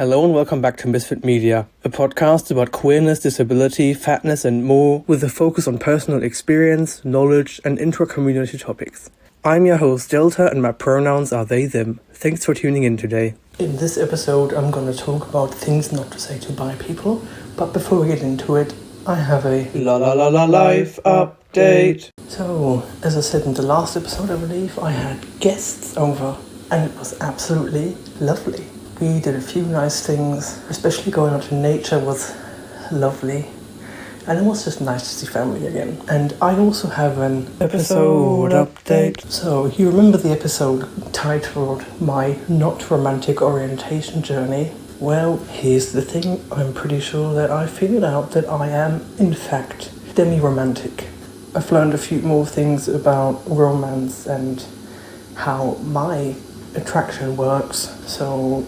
Hello and welcome back to Misfit Media, a podcast about queerness, disability, fatness and more, with a focus on personal experience, knowledge and intra-community topics. I'm your host Delta and my pronouns are they, them. Thanks for tuning in today. In this episode I'm going to talk about things not to say to bi people, but before we get into it, I have a life update. So, as I said in the last episode, I believe, I had guests over and it was absolutely lovely. We did a few nice things, especially going out to nature was lovely. And it was just nice to see family again. And I also have an episode update. So, you remember the episode titled My Not Romantic Orientation Journey? Well, here's the thing. I'm pretty sure that I figured out that I am, in fact, demi-romantic. I've learned a few more things about romance and how my attraction works. So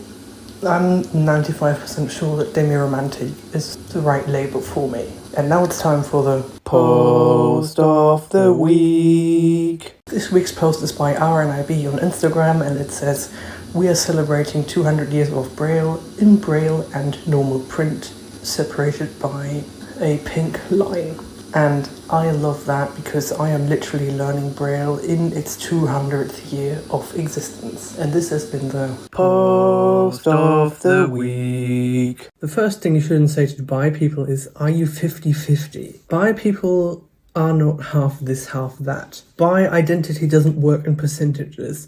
I'm 95% sure that demi-romantic is the right label for me. And now it's time for the post of the week. This week's post is by RNIB on Instagram and it says, "We are celebrating 200 years of Braille in Braille and normal print, separated by a pink line." And I love that because I am literally learning Braille in its 200th year of existence. And this has been the post of the week. The first thing you shouldn't say to bi people is, are you 50-50? Bi people are not half this, half that. Bi identity doesn't work in percentages,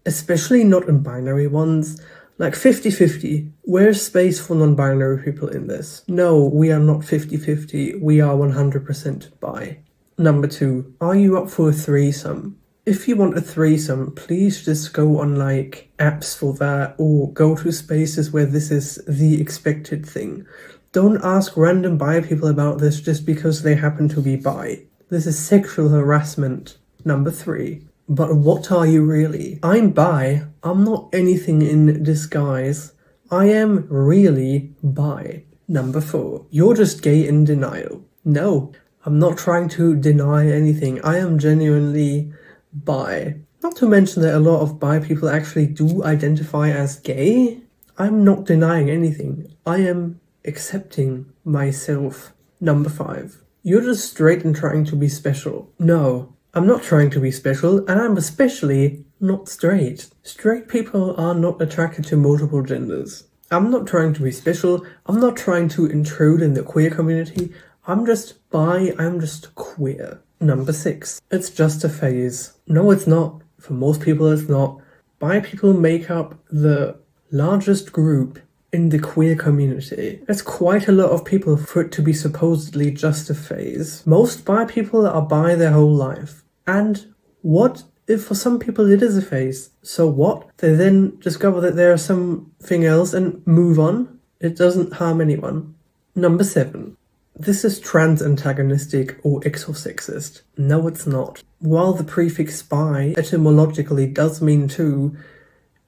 especially not in binary ones. Like 50-50, where's space for non-binary people in this? No, we are not 50-50, we are 100% bi. Number 2, are you up for a threesome? If you want a threesome, please just go on like apps for that or go to spaces where this is the expected thing. Don't ask random bi people about this just because they happen to be bi. This is sexual harassment. Number 3. But what are you really? I'm bi. I'm not anything in disguise. I am really bi. Number 4. You're just gay in denial. No, I'm not trying to deny anything. I am genuinely bi. Not to mention that a lot of bi people actually do identify as gay. I'm not denying anything. I am accepting myself. Number 5. You're just straight and trying to be special. No. I'm not trying to be special, and I'm especially not straight. Straight people are not attracted to multiple genders. I'm not trying to be special, I'm not trying to intrude in the queer community, I'm just bi, I'm just queer. Number 6. It's just a phase. No, it's not. For most people, it's not. Bi people make up the largest group in the queer community. It's quite a lot of people for it to be supposedly just a phase. Most bi people are bi their whole life. And what if for some people it is a phase? So what? They then discover that there is something else and move on? It doesn't harm anyone. Number 7. This is trans antagonistic or exosexist. No, it's not. While the prefix bi etymologically does mean two,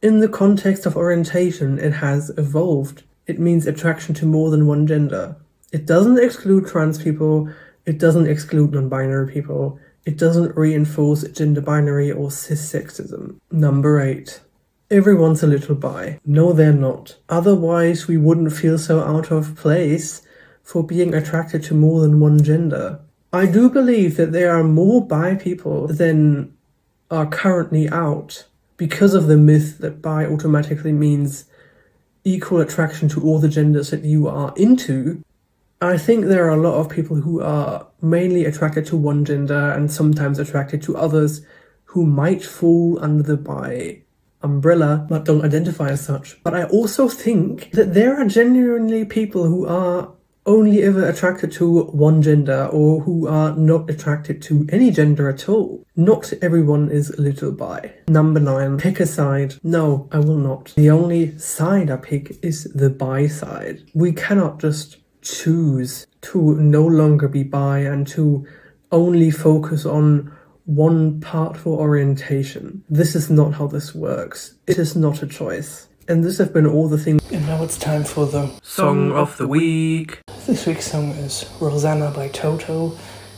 in the context of orientation, it has evolved. It means attraction to more than one gender. It doesn't exclude trans people. It doesn't exclude non-binary people. It doesn't reinforce gender binary or cis-sexism. Number 8. Everyone's a little bi. No, they're not. Otherwise, we wouldn't feel so out of place for being attracted to more than one gender. I do believe that there are more bi people than are currently out, because of the myth that bi automatically means equal attraction to all the genders that you are into. I think there are a lot of people who are mainly attracted to one gender and sometimes attracted to others who might fall under the bi umbrella but don't identify as such. But I also think that there are genuinely people who are only ever attracted to one gender or who are not attracted to any gender at all. Not everyone is a little bi. Number 9. Pick a side. No, I will not. The only side I pick is the bi side. We cannot just choose to no longer be bi and to only focus on one part for orientation. This is not how this works. It is not a choice. And this have been all the things. And now it's time for the Song of the Week. This week's song is Rosanna by Toto.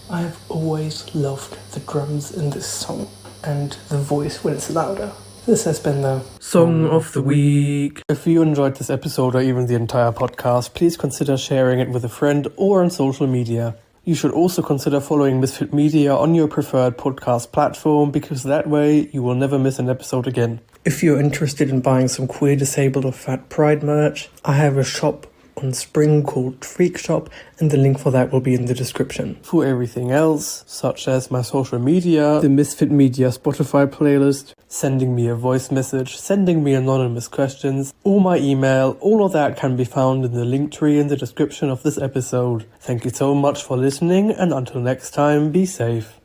I've always loved the drums in this song and the voice when it's louder. This has been the Song of the Week. If you enjoyed this episode or even the entire podcast, please consider sharing it with a friend or on social media. You should also consider following Misfit Media on your preferred podcast platform, because that way you will never miss an episode again. If you're interested in buying some queer, disabled or fat pride merch, I have a shop on Spring called Freak Shop, and the link for that will be in the description. For everything else, such as my social media, the Misfit Media Spotify playlist, sending me a voice message, sending me anonymous questions, or my email, all of that can be found in the link tree in the description of this episode. Thank you so much for listening, and until next time, be safe.